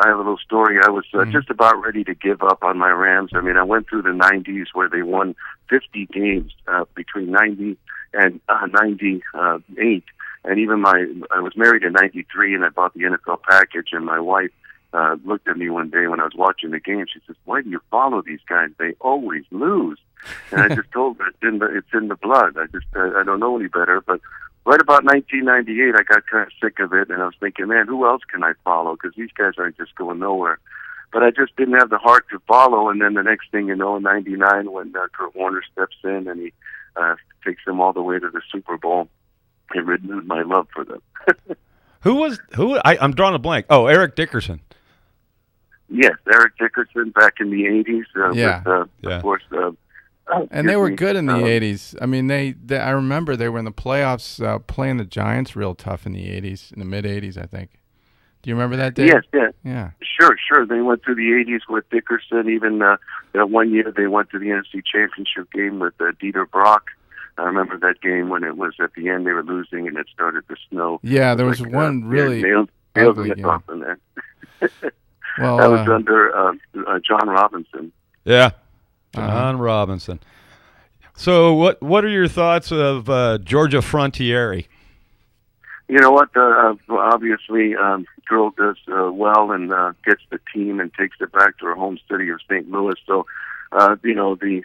have a little story. I was just about ready to give up on my Rams. I mean, I went through the 90s where they won 50 games between 90 and 98. And even I was married in 93, and I bought the NFL package, and my wife looked at me one day when I was watching the game. She says, "Why do you follow these guys? They always lose." And I just told her it's in the blood. I don't know any better. But right about 1998, I got kind of sick of it, and I was thinking, man, who else can I follow? Because these guys aren't just going nowhere. But I just didn't have the heart to follow, and then the next thing you know, in 99, when Kurt Warner steps in and he takes them all the way to the Super Bowl, it renewed my love for them. I'm drawing a blank. Oh, Eric Dickerson. Yes, Eric Dickerson back in the 80s. Of course. And they were good in the 80s. I mean, they I remember they were in the playoffs playing the Giants real tough in the 80s, in the mid-80s, I think. Do you remember that, Dave? Yes. Yeah. Sure. They went through the 80s with Dickerson. Even that one year they went to the NFC Championship game with Dieter Brock. I remember that game when it was at the end they were losing and it started to snow. Yeah, there was one really ugly game. in there. Well, that was under John Robinson. Yeah, John Robinson. So what are your thoughts of Georgia Frontiere? You know what? Obviously, girl does well and gets the team and takes it back to her home city of St. Louis. So, the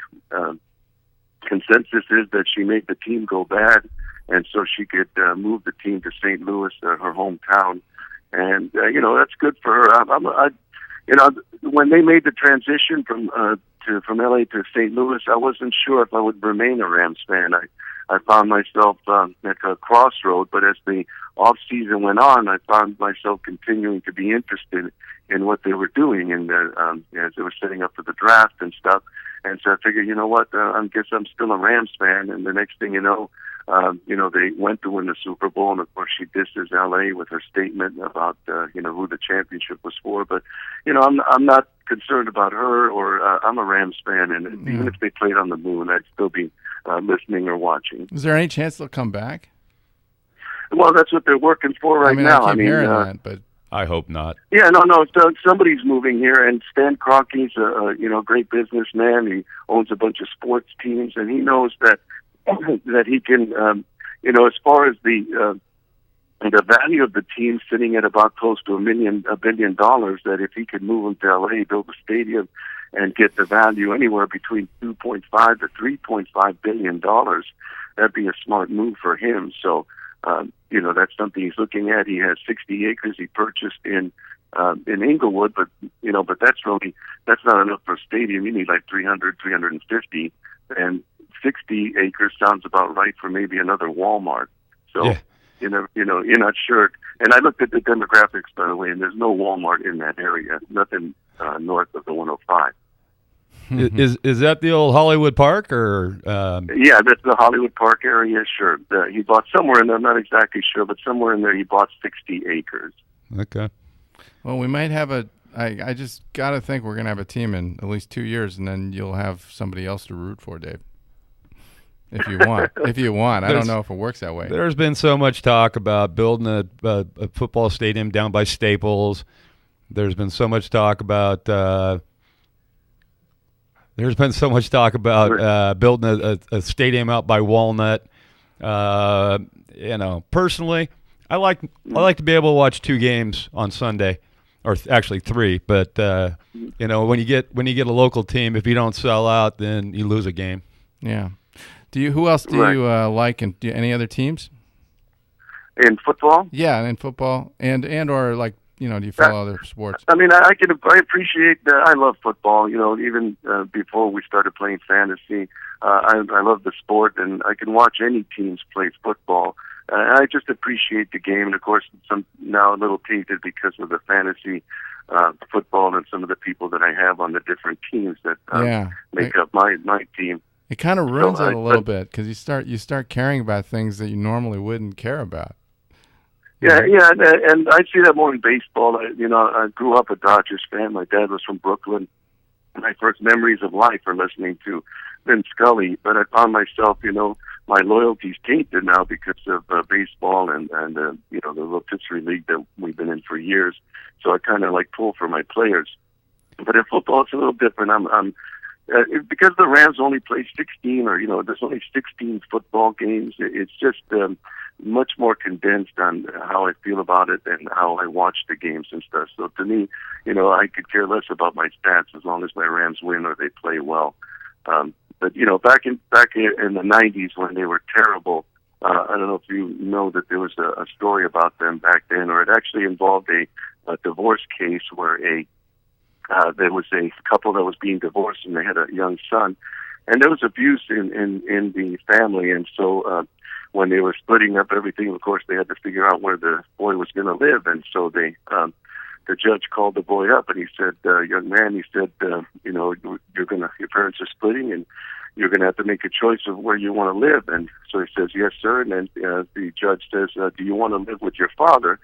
consensus is that she made the team go bad, and so she could move the team to St. Louis, her hometown. And that's good for her. When they made the transition from LA to St. Louis, I wasn't sure if I would remain a Rams fan. I found myself at a crossroad, but as the off season went on, I found myself continuing to be interested in what they were doing, and as they were setting up for the draft and stuff. And so I figured, you know what, I guess I'm still a Rams fan. And the next thing you know, they went to win the Super Bowl, and of course she disses LA with her statement about who the championship was for. But I'm not concerned about her, or I'm a Rams fan, and even if they played on the moon, I'd still be listening or watching. Is there any chance they'll come back? Well, that's what they're working for right now. I keep hearing that, but I hope not. Yeah, no. Somebody's moving here, and Stan Kroenke's a great businessman. He owns a bunch of sports teams, and he knows that he can, as far as the value of the team sitting at about close to $1 billion, that if he could move them to LA, build a stadium, and get the value anywhere between $2.5 to $3.5 billion, that'd be a smart move for him. So, that's something he's looking at. He has 60 acres he purchased in Inglewood, but that's not enough for a stadium. You need like 300, 350, and 60 acres sounds about right for maybe another Walmart. So, you're not sure. And I looked at the demographics, by the way, and there's no Walmart in that area. Nothing north of the 105. Is that the old Hollywood Park, or? Yeah, that's the Hollywood Park area. Sure, he bought somewhere in there. I'm not exactly sure, but somewhere in there he bought 60 acres. Okay. Well, we might have I just got to think we're going to have a team in at least 2 years, and then you'll have somebody else to root for, Dave. If you want. I don't know if it works that way. There's been so much talk about building a football stadium down by Staples. There's been so much talk about building a stadium out by Walnut. Personally, I like to be able to watch 2 games on Sunday, or actually 3. But when you get a local team, if you don't sell out, then you lose a game. Yeah. Who else do you like, and any other teams? In football? Yeah, in football, and or like, do you follow other sports? I mean, I appreciate. I love football. Even before we started playing fantasy, I love the sport, and I can watch any teams play football. I just appreciate the game, and of course, now a little tainted because of the fantasy football and some of the people that I have on the different teams that make up my team. It kind of ruins it a little bit, because you start caring about things that you normally wouldn't care about. Yeah, and I see that more in baseball. I grew up a Dodgers fan. My dad was from Brooklyn. My first memories of life are listening to Vin Scully, but I found myself, my loyalty's tainted now because of baseball and the rotisserie league that we've been in for years. So I kind of pull for my players. But in football, it's a little different. Because the Rams only play 16, or there's only 16 football games. It's just much more condensed on how I feel about it and how I watch the games and stuff. So to me, I could care less about my stats as long as my Rams win or they play well. But back in the 90s when they were terrible, I don't know if you know that there was a story about them back then, or it actually involved a divorce case where there was a couple that was being divorced and they had a young son, and there was abuse in the family, and so when they were splitting up everything, of course they had to figure out where the boy was going to live, and so the judge called the boy up and he said, young man, he said, your parents are splitting and you're going to have to make a choice of where you want to live. And so he says, yes, sir. And then the judge says, do you want to live with your father?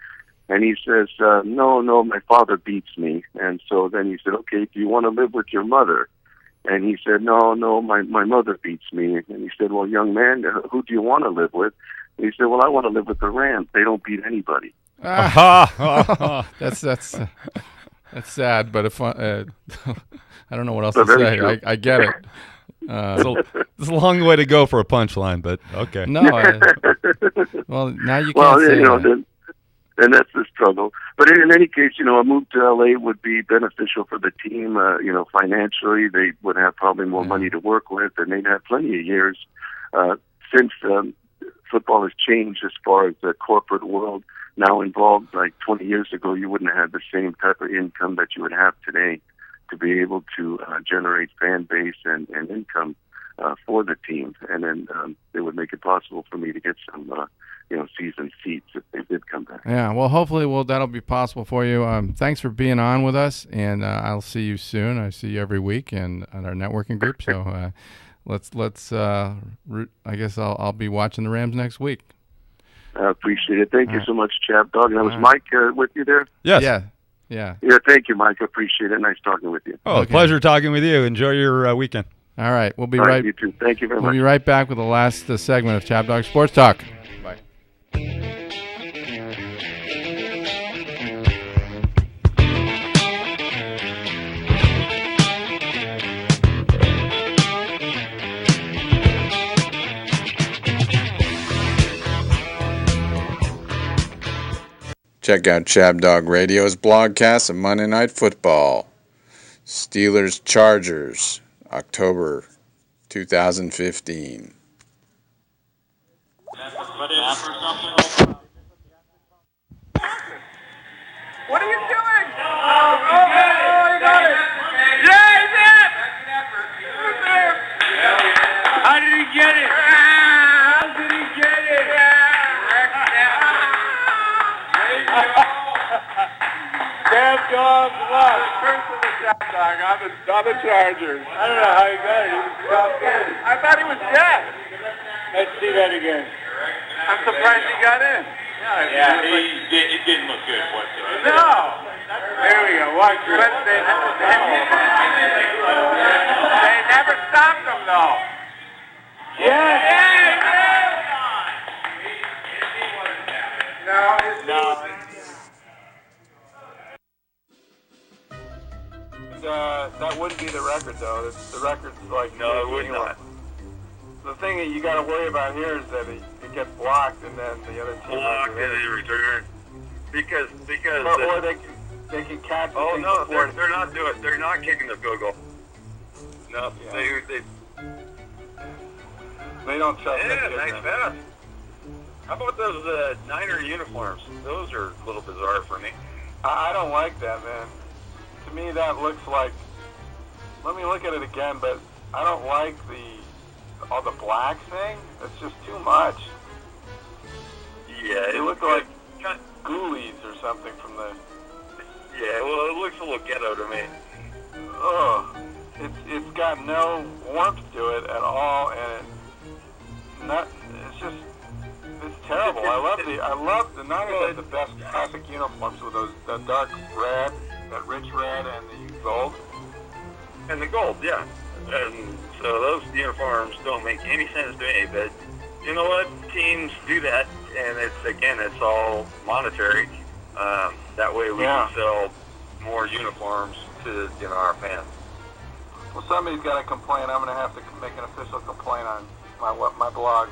And he says, no, my father beats me. And so then he said, okay, do you want to live with your mother? And he said, no, my mother beats me. And he said, well, young man, who do you want to live with? And he said, well, I want to live with the Rams. They don't beat anybody. That's sad, but if I don't know what else to say. I get it. It's a long way to go for a punchline, but okay. No, well, now you can't say that. And that's the struggle. But in any case, a move to LA would be beneficial for the team. Financially, they would have probably more money to work with, and they'd have plenty of years. Since football has changed as far as the corporate world now involved, like 20 years ago, you wouldn't have the same type of income that you would have today to be able to generate fan base and income for the team. And then it would make it possible for me to get some season seats if they did come back. Yeah, well, hopefully that'll be possible for you. Thanks for being on with us, and I'll see you soon. I see you every week and at our networking group. So let's. I guess I'll be watching the Rams next week. I appreciate it. Thank you so much, Chabdog. And that was Mike with you there? Yes. Yeah. Yeah, thank you, Mike. I appreciate it. Nice talking with you. Oh, pleasure talking with you. Enjoy your weekend. All right. We'll be right. You too. Thank you very much. We'll be right back with the last segment of Chabdog Sports Talk. Bye. Check out Chabdog Radio's blogcast of Monday Night Football. Steelers Chargers, October 2015. What are you doing? Oh, you got it. Yeah, he's in. How did he get it? How did he get it? Chabdog love. Curse of the Chabdog on the Chargers. I don't know how he got it. He was dropped in. I thought he was dead. Let's see that again. I'm surprised he got in. Yeah, it didn't look good whatsoever. No. There we go. Watch it. But they never stopped him, though. Yeah. No. That wouldn't be the record, though. The record's like... No, it would not. The thing that you got to worry about here is that it gets blocked, and then the other team... Blocked and then return. Because or they can catch... Oh, no, they're not doing it. They're not kicking the field goal. No, yeah. They don't trust that. Yeah, nice pass. How about those Niner uniforms? Those are a little bizarre for me. I don't like that, man. To me, that looks like... Let me look at it again, but I don't like all the black thing. That's just too much. Yeah, it looks like ghoulies or something from the... Yeah, well, it looks a little ghetto to me. Oh, it's got no warmth to it at all, and it's terrible. I love the Niners have the best classic uniforms with that dark red, that rich red, and the gold. And the gold, yeah. And so those uniforms don't make any sense to me, but you know what? Teams do that, and it's all monetary. That way we can sell more uniforms to our fans. Well, somebody's got to complain. I'm going to have to make an official complaint on my blog.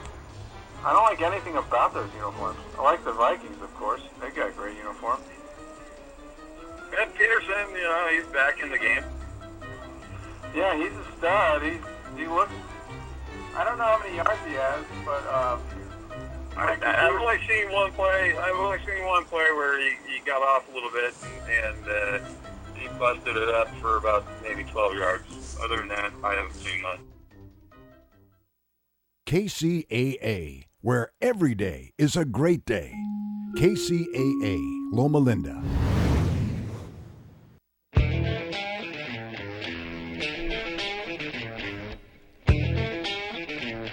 I don't like anything about those uniforms. I like the Vikings, of course. They got a great uniform. Ed Peterson, he's back in the game. Yeah, he's a stud. He looks... I don't know how many yards he has, but only seen one play. I've only seen one play where he got off a little bit and he busted it up for about maybe 12 yards. Other than that, I haven't seen much. KCAA, where every day is a great day. KCAA, Loma Linda.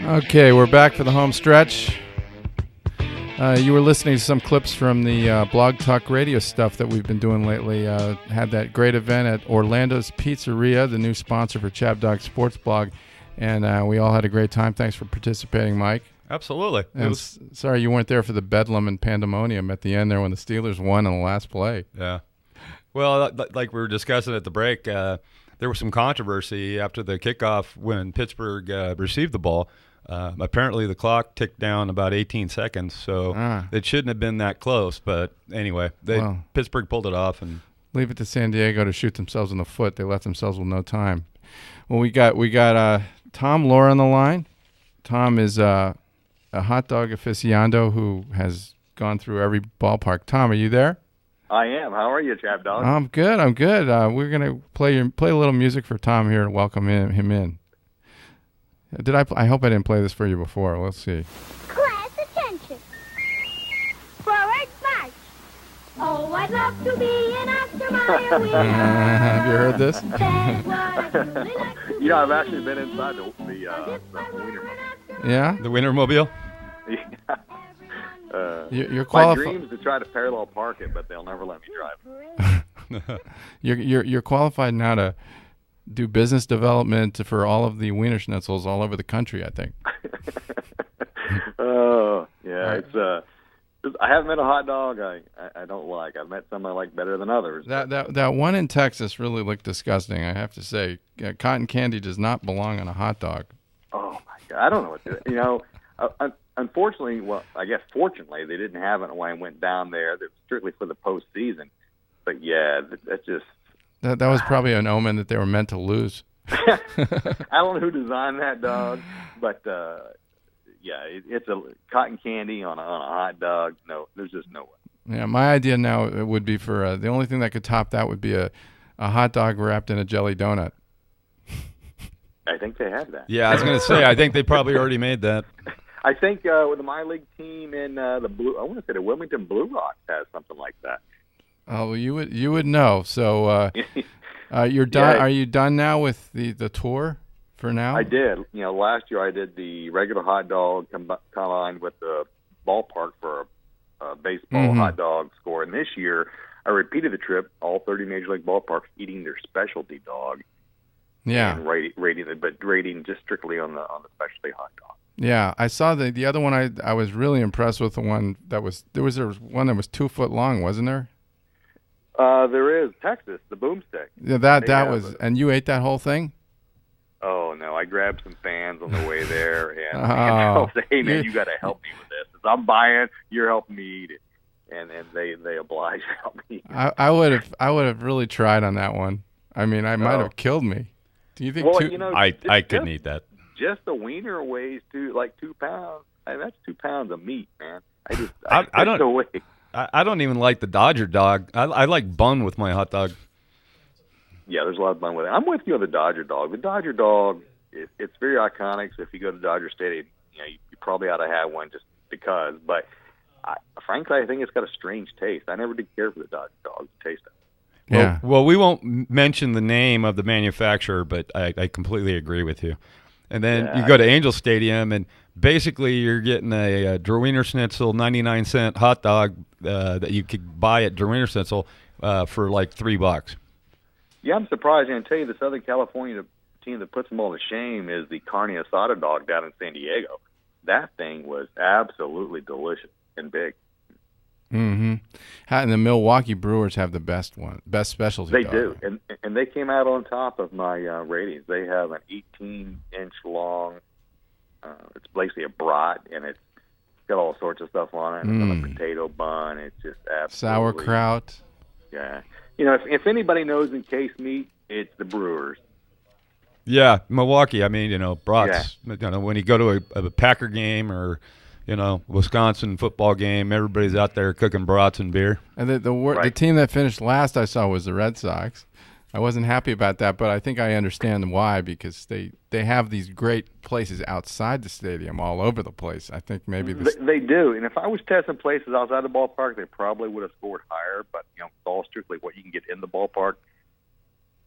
Okay, we're back for the home stretch. You were listening to some clips from the Blog Talk Radio stuff that we've been doing lately. Had that great event at Orlando's Pizzeria, the new sponsor for Chabdog Sports Blog, and we all had a great time. Thanks for participating, Mike. Absolutely. And sorry you weren't there for the bedlam and pandemonium at the end there when the Steelers won on the last play. Yeah. Well, like we were discussing at the break, there was some controversy after the kickoff when Pittsburgh received the ball. Apparently the clock ticked down about 18 seconds, so it shouldn't have been that close. But anyway, Pittsburgh pulled it off. And leave it to San Diego to shoot themselves in the foot. They left themselves with no time. Well, we got Tom Laura on the line. Tom is a hot dog aficionado who has gone through every ballpark. Tom, are you there? I am. How are you, Chabdog? I'm good. We're gonna play a little music for Tom here and welcome him in. I hope I didn't play this for you before. Let's see. Class attention. Forward march. Oh, I'd love to be an Oscar Mayer winner. Have you heard this? I've actually been inside the Wiener. Yeah? The Wienermobile? Yeah. You're my qualified. dreams to try to parallel park it, but they'll never let me drive. You're qualified now to do business development for all of the Wiener Schnitzels all over the country, I think. Oh, yeah. It's I haven't met a hot dog I don't like. I've met some I like better than others. That one in Texas really looked disgusting, I have to say. Cotton candy does not belong on a hot dog. Oh, my God. I don't know what to do. Unfortunately, well, I guess fortunately, they didn't have it when I went down there. It was strictly for the postseason. But, yeah, that's just... That was probably an omen that they were meant to lose. I don't know who designed that dog, but it's a cotton candy on a hot dog. No, there's just no way. Yeah, my idea now would be for the only thing that could top that would be a hot dog wrapped in a jelly donut. I think they have that. Yeah, I was going to say, I think they probably already made that. I think with the My League team in I want to say the Wilmington Blue Rocks has something like that. Oh, well, you would know. So you're done. Yeah. Are you done now with the tour for now? I did. Last year I did the regular hot dog combined with the ballpark for a baseball hot dog score, and this year I repeated the trip, all 30 Major League ballparks eating their specialty dog. Yeah, and rating just strictly on the specialty hot dog. Yeah, I saw the other one. I was really impressed with the one there was one that was 2 foot long, wasn't there? There is Texas, the boomstick. Yeah, that was, and you ate that whole thing? Oh no, I grabbed some fans on the way there, and I said, "Hey man, you got to help me with this. If I'm buying, you're helping me eat it." And they obliged to help me. I would have really tried on that one. I mean, I might have killed me. Do you think? Well, I couldn't eat that. Just the wiener weighs 2 pounds. That's 2 pounds of meat, man. I don't. No way. I don't even like the Dodger dog. I like bun with my hot dog. Yeah, there's a lot of fun with it. I'm with you on the Dodger dog. The Dodger dog, it's very iconic. So if you go to Dodger Stadium, you probably ought to have one just because. But frankly, I think it's got a strange taste. I never did care for the Dodger dog taste of it. Yeah. Well, we won't mention the name of the manufacturer, but I completely agree with you. And then you go to Angel Stadium, and basically you're getting a Der Wiener Schnitzel 99-cent hot dog that you could buy at Der Wiener Schnitzel for like $3. Yeah, I'm surprised. And I tell you, the Southern California team that puts them all to shame is the Carne Asada dog down in San Diego. That thing was absolutely delicious and big. Mm-hmm. And the Milwaukee Brewers have the best specialty They dog. do, and they came out on top of my ratings. They have an 18-inch long. It's basically a brat, and it's got all sorts of stuff on it. It's on a potato bun. It's just absolutely sauerkraut. Yeah, if anybody knows in case meat, it's the Brewers. Yeah, Milwaukee. I mean, brats. Yeah. When you go to a Packer game or Wisconsin football game. Everybody's out there cooking brats and beer. And the team that finished last I saw was the Red Sox. I wasn't happy about that, but I think I understand why, because they have these great places outside the stadium all over the place. I think maybe they do. And if I was testing places outside the ballpark, they probably would have scored higher. But it's all strictly what you can get in the ballpark.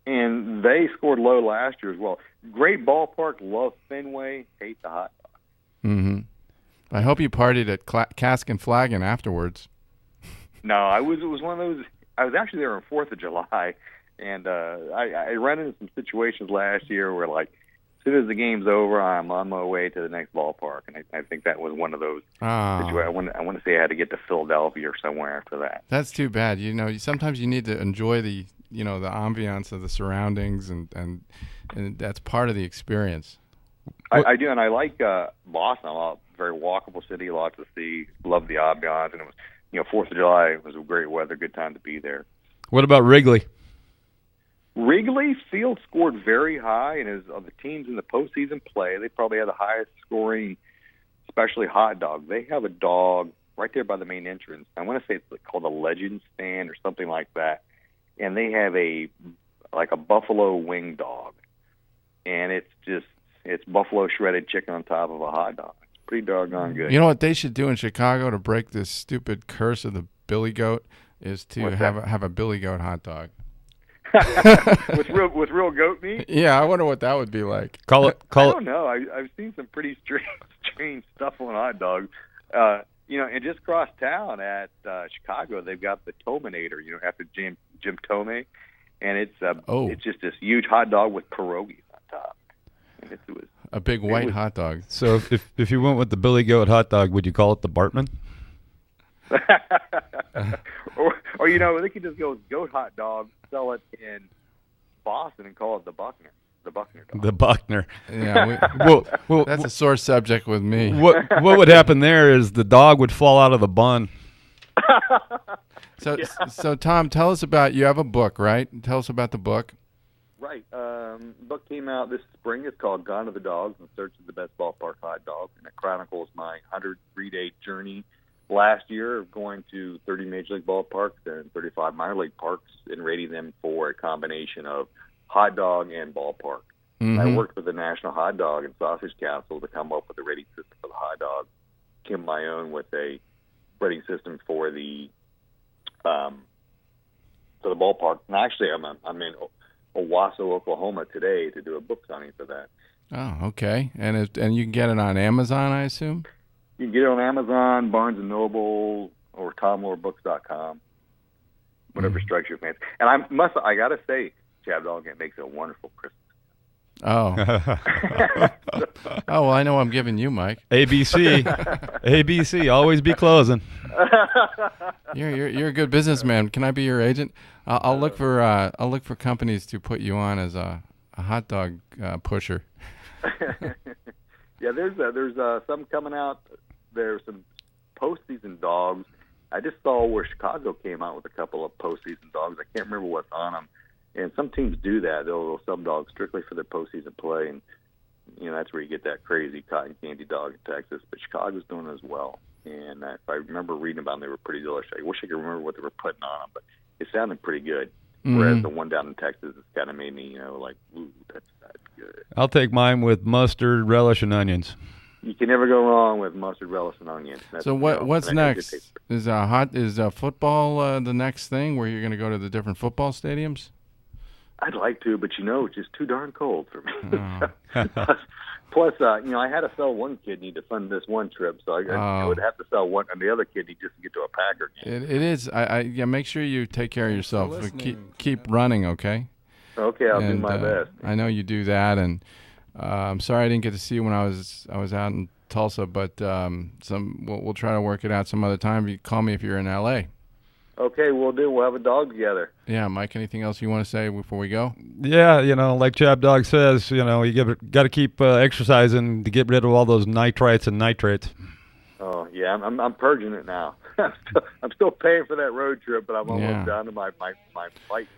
And they scored low last year as well. Great ballpark, love Fenway, hate the hot dog. Mm-hmm. I hope you partied at Cask and Flagon afterwards. No, it was one of those. I was actually there on 4th of July. And I ran into some situations last year where, like, as soon as the game's over, I'm on my way to the next ballpark, and I think that was one of those situations. I want to say I had to get to Philadelphia or somewhere after that. That's too bad. Sometimes you need to enjoy the ambiance of the surroundings, and that's part of the experience. I do, and I like Boston. A very walkable city, lots to see. Love the ambiance, and it was 4th of July. It was great weather, good time to be there. What about Wrigley? Wrigley Field scored very high, and of the teams in the postseason play, they probably had the highest scoring, especially hot dog. They have a dog right there by the main entrance. I want to say it's called a Legend Stand or something like that, and they have a buffalo wing dog, and it's buffalo shredded chicken on top of a hot dog. It's pretty doggone good. You know what they should do in Chicago to break this stupid curse of the billy goat is to have a billy goat hot dog. with real goat meat? Yeah, I wonder what that would be like. I don't know. I've seen some pretty strange stuff on hot dogs. And just across town at Chicago, they've got the Tominator. After Jim Tomei, and it's just this huge hot dog with pierogies on top. And it was a big white hot dog. So if you went with the Billy Goat hot dog, would you call it the Bartman? or they could just go with goat hot dog, sell it in Boston, and call it the Buckner. The Buckner dog. The Buckner. Yeah, well, that's a sore subject with me. What would happen there is the dog would fall out of the bun. So Tom, tell us about, you have a book, right? Tell us about the book. Right. The book came out this spring. It's called Gone to the Dogs, In Search of the Best Ballpark Hot Dog, and it chronicles my 103-day journey last year of going to 30 Major League ballparks and 35 minor league parks and rating them for a combination of hot dog and ballpark. Mm-hmm. I worked with the National Hot Dog and Sausage Council to come up with a rating system for the hot dog. Came my own with a rating system for the ballpark. And actually, I'm in Owasso, Oklahoma today to do a book signing for that. Oh, okay. And you can get it on Amazon, I assume? You can get it on Amazon, Barnes & Noble, or TomLoreBooks.com, whatever strikes your fancy. And I got to say, Chabdog, it makes a wonderful Christmas. Oh. Oh, well, I know I'm giving you, Mike. ABC, always be closing. You're a good businessman. Can I be your agent? I'll look for companies to put you on as a hot dog pusher. Yeah, there's some coming out. There's some postseason dogs. I just saw where Chicago came out with a couple of postseason dogs. I can't remember what's on them. And some teams do that. They'll sub dogs strictly for their postseason play, and that's where you get that crazy cotton candy dog in Texas. But Chicago's doing it as well. And if I remember reading about them, they were pretty delicious. I wish I could remember what they were putting on them, but it sounded pretty good. Mm-hmm. Whereas the one down in Texas, it's kind of made me, like, ooh, that's good. I'll take mine with mustard, relish, and onions. You can never go wrong with mustard, relish, and onions. So what's next? Is football the next thing where you're going to go to the different football stadiums? I'd like to, but it's just too darn cold for me. Oh. Plus, I had to sell one kidney to fund this one trip, so I would have to sell one and the other kidney just to get to a Packer game. It is. Make sure you take care of yourself. Keep running, okay? Okay, I'll do my best. I know you do that, and I'm sorry I didn't get to see you when I was out in Tulsa, but we'll try to work it out some other time. You call me if you're in L.A. Okay, we'll do. We'll have a dog together. Yeah, Mike, anything else you want to say before we go? Yeah, like Chabdog says, you got to keep exercising to get rid of all those nitrites and nitrates. Oh, yeah, I'm purging it now. I'm still paying for that road trip, but I'm almost down to my fight weight.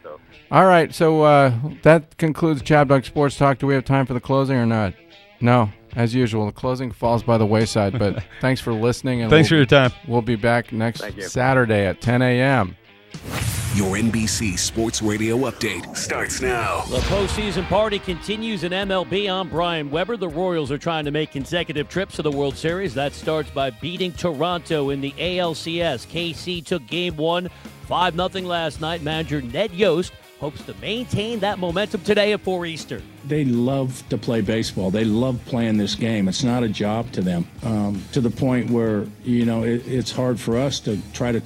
So. All right, so that concludes Chabdog Sports Talk. Do we have time for the closing or not? No, as usual, the closing falls by the wayside, but thanks for listening. And Thanks for your time. We'll be back next Saturday at 10 a.m. Your NBC Sports Radio update starts now. The postseason party continues in MLB. I'm Brian Weber. The Royals are trying to make consecutive trips to the World Series. That starts by beating Toronto in the ALCS. KC took Game 1, 5-0 last night. Manager Ned Yost hopes to maintain that momentum today at 4 Eastern. They love to play baseball. They love playing this game. It's not a job to them, to the point where, it's hard for us to try to